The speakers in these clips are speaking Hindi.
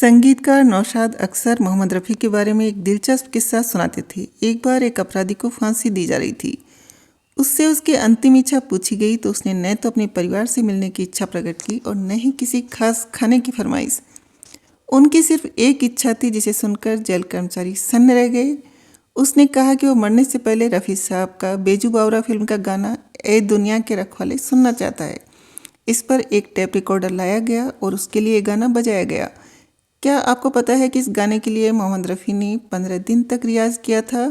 संगीतकार नौशाद अक्सर मोहम्मद रफ़ी के बारे में एक दिलचस्प किस्सा सुनाते थे। एक बार एक अपराधी को फांसी दी जा रही थी। उससे उसकी अंतिम इच्छा पूछी गई तो उसने न तो अपने परिवार से मिलने की इच्छा प्रकट की और न ही किसी खास खाने की फरमाइश। उनकी सिर्फ एक इच्छा थी जिसे सुनकर जेल कर्मचारी सन्न रह गए। उसने कहा कि वो मरने से पहले रफ़ी साहब का बेजू बावरा फिल्म का गाना ए दुनिया के रखवाले सुनना चाहता है। इस पर एक टेप रिकॉर्डर लाया गया और उसके लिए गाना बजाया गया। क्या आपको पता है कि इस गाने के लिए मोहम्मद रफ़ी ने 15 दिन तक रियाज किया था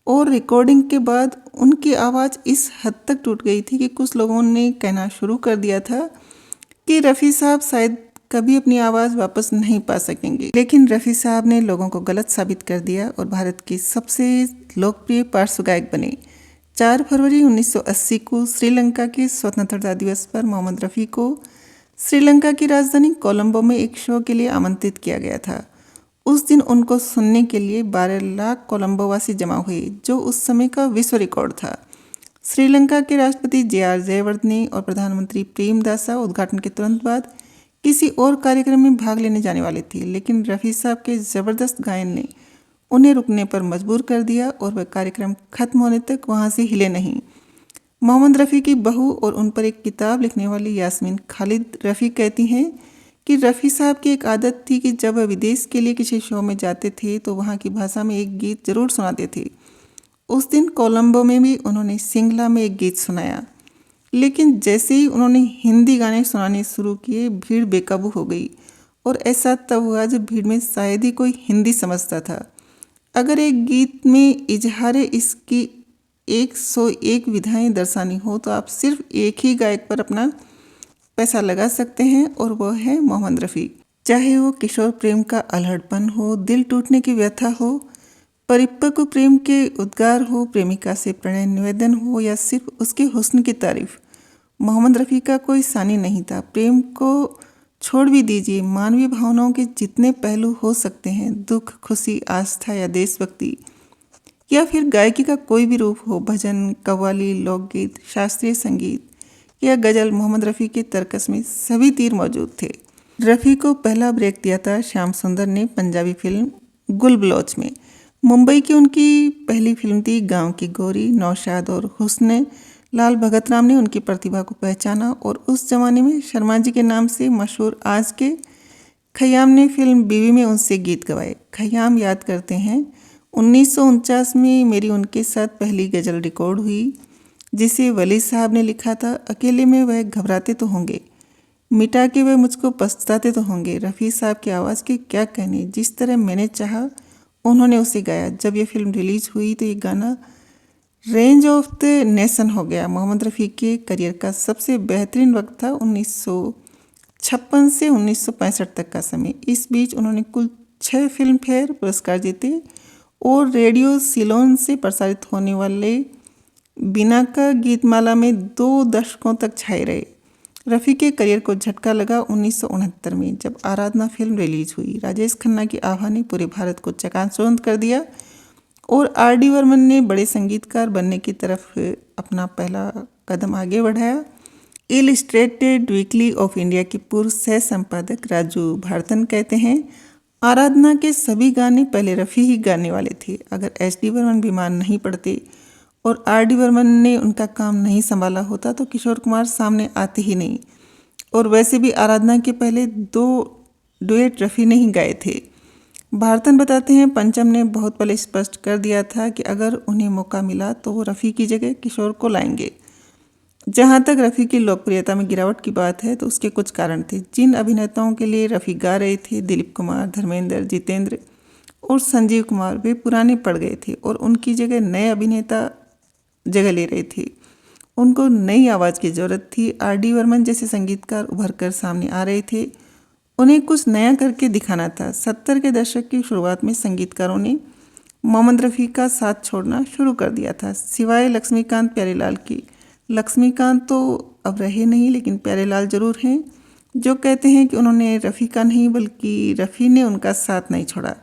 और रिकॉर्डिंग के बाद उनकी आवाज़ इस हद तक टूट गई थी कि कुछ लोगों ने कहना शुरू कर दिया था कि रफ़ी साहब शायद कभी अपनी आवाज़ वापस नहीं पा सकेंगे। लेकिन रफ़ी साहब ने लोगों को गलत साबित कर दिया और भारत के सबसे लोकप्रिय पार्श्व गायक बने। 4 फरवरी 1980 को श्रीलंका के स्वतंत्रता दिवस पर मोहम्मद रफ़ी को श्रीलंका की राजधानी कोलंबो में एक शो के लिए आमंत्रित किया गया था। उस दिन उनको सुनने के लिए 12 लाख कोलंबोवासी जमा हुए, जो उस समय का विश्व रिकॉर्ड था। श्रीलंका के राष्ट्रपति JR जयवर्धने और प्रधानमंत्री प्रेमदासा उद्घाटन के तुरंत बाद किसी और कार्यक्रम में भाग लेने जाने वाले थे, लेकिन रफ़ी साहब के ज़बरदस्त गायन ने उन्हें रुकने पर मजबूर कर दिया और वह कार्यक्रम खत्म होने तक वहाँ से हिले नहीं। मोहम्मद रफ़ी की बहू और उन पर एक किताब लिखने वाली यास्मीन खालिद रफ़ी कहती हैं कि रफ़ी साहब की एक आदत थी कि जब वह विदेश के लिए किसी शो में जाते थे तो वहाँ की भाषा में एक गीत जरूर सुनाते थे। उस दिन कोलंबो में भी उन्होंने सिंगला में एक गीत सुनाया, लेकिन जैसे ही उन्होंने हिंदी गाने सुनाने शुरू किए भीड़ बेकाबू हो गई। और ऐसा तब हुआ जब भीड़ में शायद ही कोई हिंदी समझता था। अगर एक गीत में इजहार इश्क की 101 विधाएं दर्शानी हो तो आप सिर्फ एक ही गायक पर अपना पैसा लगा सकते हैं और वह है मोहम्मद रफ़ी। चाहे वो किशोर प्रेम का अल्हड़पन हो, दिल टूटने की व्यथा हो, परिपक्व प्रेम के उद्गार हो, प्रेमिका से प्रणय निवेदन हो या सिर्फ उसके हुस्न की तारीफ, मोहम्मद रफ़ी का कोई सानी नहीं था। प्रेम को छोड़ भी दीजिए, मानवीय भावनाओं के जितने पहलू हो सकते हैं, दुख, खुशी, आस्था या देशभक्ति, या फिर गायकी का कोई भी रूप हो, भजन, कव्वाली, लोकगीत, शास्त्रीय संगीत या गज़ल, मोहम्मद रफ़ी के तर्कस में सभी तीर मौजूद थे। रफ़ी को पहला ब्रेक दिया था श्याम सुंदर ने पंजाबी फिल्म गुल बलोच में। मुंबई की उनकी पहली फिल्म थी गांव की गोरी। नौशाद और हुस्न लाल भगत राम ने उनकी प्रतिभा को पहचाना और उस जमाने में शर्मा जी के नाम से मशहूर आज के खयाम ने फिल्म बीवी में उनसे गीत गवाए। खयाम याद करते हैं 1949 में मेरी उनके साथ पहली गज़ल रिकॉर्ड हुई जिसे वली साहब ने लिखा था। अकेले में वह घबराते तो होंगे, मिटा के वह मुझको पछताते तो होंगे। रफ़ी साहब की आवाज़ के क्या कहने, जिस तरह मैंने चाहा उन्होंने उसे गाया। जब यह फिल्म रिलीज हुई तो ये गाना रेंज ऑफ द नेशन हो गया। मोहम्मद रफ़ी के करियर का सबसे बेहतरीन वक्त था 1956 से 1965 तक का समय। इस बीच उन्होंने कुल 6 फिल्म फेयर पुरस्कार जीते और रेडियो सिलोन से प्रसारित होने वाले बिना का गीतमाला में 2 दशकों तक छाए रहे। रफ़ी के करियर को झटका लगा 1969 में जब आराधना फिल्म रिलीज हुई। राजेश खन्ना की आभा ने पूरे भारत को चकाचौंध कर दिया और RD बर्मन ने बड़े संगीतकार बनने की तरफ अपना पहला कदम आगे बढ़ाया। इलस्ट्रेटेड वीकली ऑफ इंडिया के पूर्व सह संपादक राजू भारतन कहते हैं, आराधना के सभी गाने पहले रफ़ी ही गाने वाले थे। अगर HD बर्मन बीमार नहीं पड़ते और RD बर्मन ने उनका काम नहीं संभाला होता तो किशोर कुमार सामने आते ही नहीं। और वैसे भी आराधना के पहले 2 डुएट रफ़ी ने ही गाए थे। भारतन बताते हैं, पंचम ने बहुत पहले स्पष्ट कर दिया था कि अगर उन्हें मौका मिला तो वो रफ़ी की जगह किशोर को लाएंगे। जहाँ तक रफ़ी की लोकप्रियता में गिरावट की बात है तो उसके कुछ कारण थे। जिन अभिनेताओं के लिए रफ़ी गा रहे थे, दिलीप कुमार, धर्मेंद्र, जितेंद्र और संजीव कुमार, वे पुराने पड़ गए थे और उनकी जगह नए अभिनेता जगह ले रहे थे। उनको नई आवाज़ की ज़रूरत थी। RD बर्मन जैसे संगीतकार उभर कर सामने आ रहे थे, उन्हें कुछ नया करके दिखाना था। 70 के दशक की शुरुआत में संगीतकारों ने मोहम्मद रफ़ी का साथ छोड़ना शुरू कर दिया था, सिवाय लक्ष्मीकांत प्यारेलाल की। लक्ष्मीकांत तो अब रहे नहीं, लेकिन प्यारेलाल जरूर हैं, जो कहते हैं कि उन्होंने रफ़ी का नहीं बल्कि रफ़ी ने उनका साथ नहीं छोड़ा।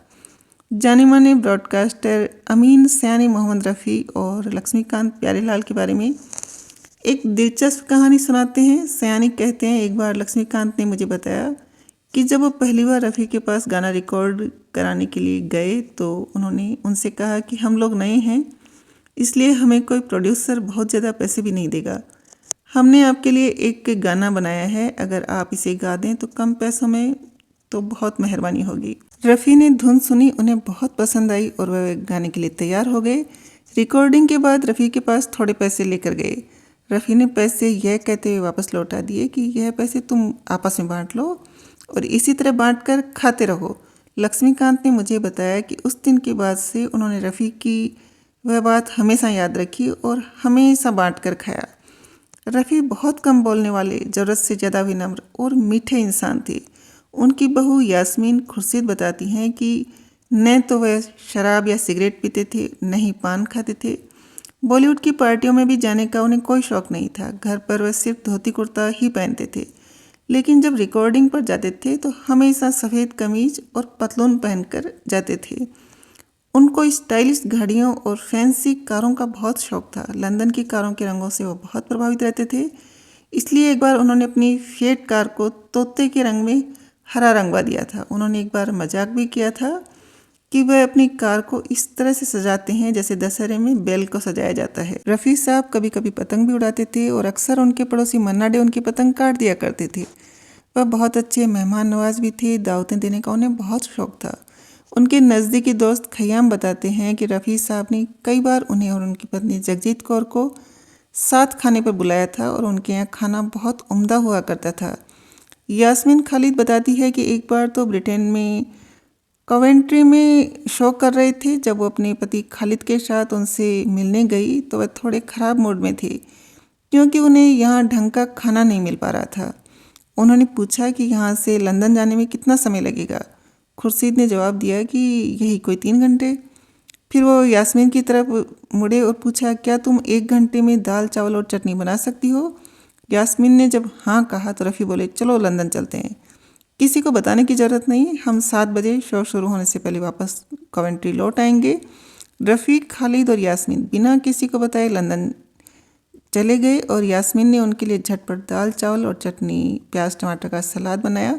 जाने माने ब्रॉडकास्टर अमीन सयानी मोहम्मद रफ़ी और लक्ष्मीकांत प्यारेलाल के बारे में एक दिलचस्प कहानी सुनाते हैं। सयानी कहते हैं, एक बार लक्ष्मीकांत ने मुझे बताया कि जब वो पहली बार रफ़ी के पास गाना रिकॉर्ड कराने के लिए गए तो उन्होंने उनसे कहा कि हम लोग नए हैं, इसलिए हमें कोई प्रोड्यूसर बहुत ज़्यादा पैसे भी नहीं देगा। हमने आपके लिए एक गाना बनाया है, अगर आप इसे गा दें तो कम पैसों में तो बहुत मेहरबानी होगी। रफ़ी ने धुन सुनी, उन्हें बहुत पसंद आई और वह गाने के लिए तैयार हो गए। रिकॉर्डिंग के बाद रफ़ी के पास थोड़े पैसे लेकर गए। रफ़ी ने पैसे यह कहते हुए वापस लौटा दिए कि यह पैसे तुम आपस में बांट लो और इसी तरह बांटकर खाते रहो। लक्ष्मीकांत ने मुझे बताया कि उस दिन के बाद से उन्होंने रफ़ी की वह बात हमेशा याद रखी और हमेशा बांट कर खाया। रफ़ी बहुत कम बोलने वाले, ज़रूरत से ज़्यादा विनम्र और मीठे इंसान थे। उनकी बहू यास्मीन खुर्शीद बताती हैं कि न तो वह शराब या सिगरेट पीते थे, न ही पान खाते थे। बॉलीवुड की पार्टियों में भी जाने का उन्हें कोई शौक़ नहीं था। घर पर वह सिर्फ धोती कुर्ता ही पहनते थे, लेकिन जब रिकॉर्डिंग पर जाते थे तो हमेशा सफ़ेद कमीज और पतलून पहनकर जाते थे। उनको स्टाइलिश गाड़ियों और फैंसी कारों का बहुत शौक़ था। लंदन की कारों के रंगों से वो बहुत प्रभावित रहते थे, इसलिए एक बार उन्होंने अपनी फिएट कार को तोते के रंग में हरा रंगवा दिया था। उन्होंने एक बार मजाक भी किया था कि वह अपनी कार को इस तरह से सजाते हैं जैसे दशहरे में बैल को सजाया जाता है। रफ़ी साहब कभी कभी पतंग भी उड़ाते थे और अक्सर उनके पड़ोसी मन्ना डे उनकी पतंग काट दिया करते थे। वह बहुत अच्छे मेहमान नवाज भी थे। दावतें देने का उन्हें बहुत शौक़ था। उनके नज़दीकी दोस्त खयाम बताते हैं कि रफ़ी साहब ने कई बार उन्हें और उनकी पत्नी जगजीत कौर को साथ खाने पर बुलाया था और उनके यहाँ खाना बहुत उम्दा हुआ करता था। यास्मीन खालिद बताती है कि एक बार तो ब्रिटेन में कवेंट्री में शो कर रहे थे। जब वो अपने पति खालिद के साथ उनसे मिलने गई तो वह थोड़े ख़राब मूड में थे, क्योंकि उन्हें यहाँ ढंग का खाना नहीं मिल पा रहा था। उन्होंने पूछा कि यहाँ से लंदन जाने में कितना समय लगेगा। खुर्शीद ने जवाब दिया कि यही कोई 3 घंटे। फिर वो यास्मीन की तरफ मुड़े और पूछा, क्या तुम 1 घंटे में दाल चावल और चटनी बना सकती हो? यास्मीन ने जब हाँ कहा तो रफ़ी बोले, चलो लंदन चलते हैं। किसी को बताने की ज़रूरत नहीं, हम 7 बजे शो शुरू होने से पहले वापस कवेंट्री लौट आएंगे। रफ़ी, खालिद और यास्मीन बिना किसी को बताए लंदन चले गए और यास्मीन ने उनके लिए झटपट दाल चावल और चटनी, प्याज टमाटर का सलाद बनाया।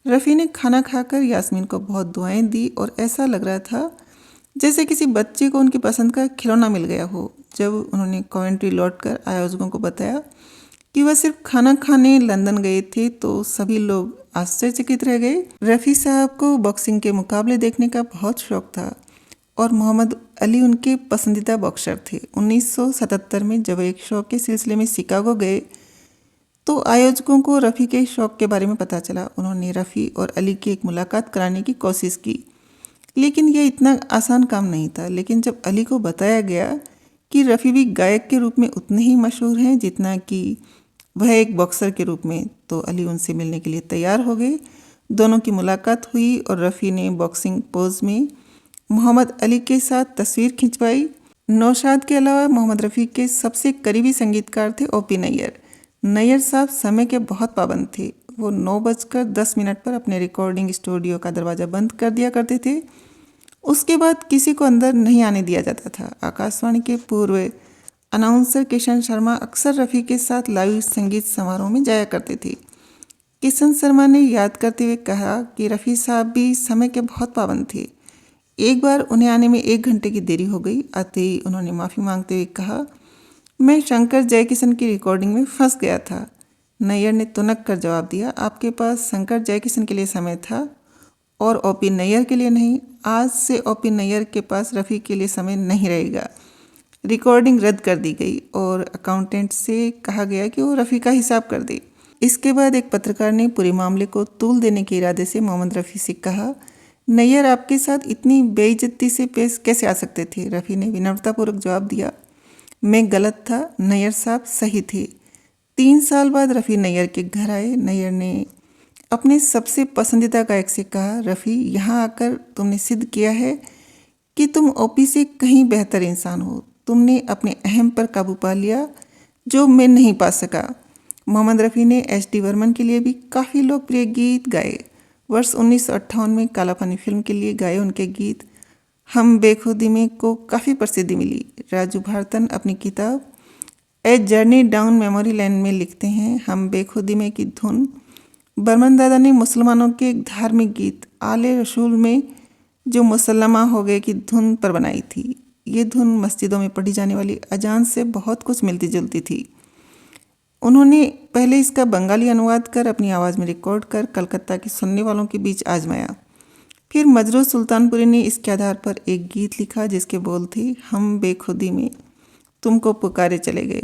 रफ़ी ने खाना खाकर यास्मीन को बहुत दुआएं दी और ऐसा लग रहा था जैसे किसी बच्चे को उनकी पसंद का खिलौना मिल गया हो। जब उन्होंने कवेंट्री लौटकर आयोजकों को बताया कि वह सिर्फ खाना खाने लंदन गए थे तो सभी लोग आश्चर्यचकित रह गए। रफ़ी साहब को बॉक्सिंग के मुकाबले देखने का बहुत शौक़ था और मोहम्मद अली उनके पसंदीदा बॉक्सर थे। 1977 में जब एक शो के सिलसिले में शिकागो गए तो आयोजकों को रफ़ी के शौक़ के बारे में पता चला। उन्होंने रफ़ी और अली की एक मुलाकात कराने की कोशिश की, लेकिन यह इतना आसान काम नहीं था। लेकिन जब अली को बताया गया कि रफ़ी भी गायक के रूप में उतने ही मशहूर हैं जितना कि वह एक बॉक्सर के रूप में, तो अली उनसे मिलने के लिए तैयार हो गए। दोनों की मुलाकात हुई और रफ़ी ने बॉक्सिंग पोज में मोहम्मद अली के साथ तस्वीर खिंचवाई। नौशाद के अलावा मोहम्मद रफ़ी के सबसे करीबी संगीतकार थे ओ.पी. नैयर। नैयर साहब समय के बहुत पाबंद थे। वो 9:10 पर अपने रिकॉर्डिंग स्टूडियो का दरवाज़ा बंद कर दिया करते थे। उसके बाद किसी को अंदर नहीं आने दिया जाता था। आकाशवाणी के पूर्व अनाउंसर किशन शर्मा अक्सर रफ़ी के साथ लाइव संगीत समारोह में जाया करते थे। किशन शर्मा ने याद करते हुए कहा कि रफ़ी साहब भी समय के बहुत पाबंद थे। एक बार उन्हें आने में 1 घंटे की देरी हो गई। आते ही उन्होंने माफ़ी मांगते हुए कहा, मैं शंकर जयकिशन की रिकॉर्डिंग में फंस गया था। नैयर ने तुनक कर जवाब दिया, आपके पास शंकर जयकिशन के लिए समय था और ओ.पी. नैयर के लिए नहीं। आज से ओ.पी. नैयर के पास रफ़ी के लिए समय नहीं रहेगा। रिकॉर्डिंग रद्द कर दी गई और अकाउंटेंट से कहा गया कि वो रफ़ी का हिसाब कर दे। इसके बाद एक पत्रकार ने पूरे मामले को तूल देने के इरादे से मोहम्मद रफ़ी से कहा, नैयर आपके साथ इतनी बेइज्जती से पेश कैसे आ सकते थे? रफ़ी ने विनम्रतापूर्वक जवाब दिया, मैं गलत था, नैयर साहब सही थे। 3 साल बाद रफ़ी नैयर के घर आए। नैयर ने अपने सबसे पसंदीदा गायक से कहा, रफ़ी, यहाँ आकर तुमने सिद्ध किया है कि तुम ओ.पी. से कहीं बेहतर इंसान हो। तुमने अपने अहम पर काबू पा लिया जो मैं नहीं पा सका। मोहम्मद रफ़ी ने एच.डी. बर्मन के लिए भी काफ़ी लोकप्रिय गीत गाए। वर्ष 1958 में काला पानी फिल्म के लिए गाए उनके गीत हम बेखुदी में को काफ़ी प्रसिद्धि मिली। राजू भारतन अपनी किताब ए जर्नी डाउन मेमोरी लैन में लिखते हैं, हम बेखुदी में की धुन बर्मन दादा ने मुसलमानों के एक धार्मिक गीत आले रसूल में जो मुसल्लमा हो गए की धुन पर बनाई थी। ये धुन मस्जिदों में पढ़ी जाने वाली अजान से बहुत कुछ मिलती जुलती थी। उन्होंने पहले इसका बंगाली अनुवाद कर अपनी आवाज़ में रिकॉर्ड कर कलकत्ता के सुनने वालों के बीच आजमाया। फिर मजरू सुल्तानपुरी ने इसके आधार पर एक गीत लिखा जिसके बोल थे, हम बेखुदी में तुमको पुकारे चले गए।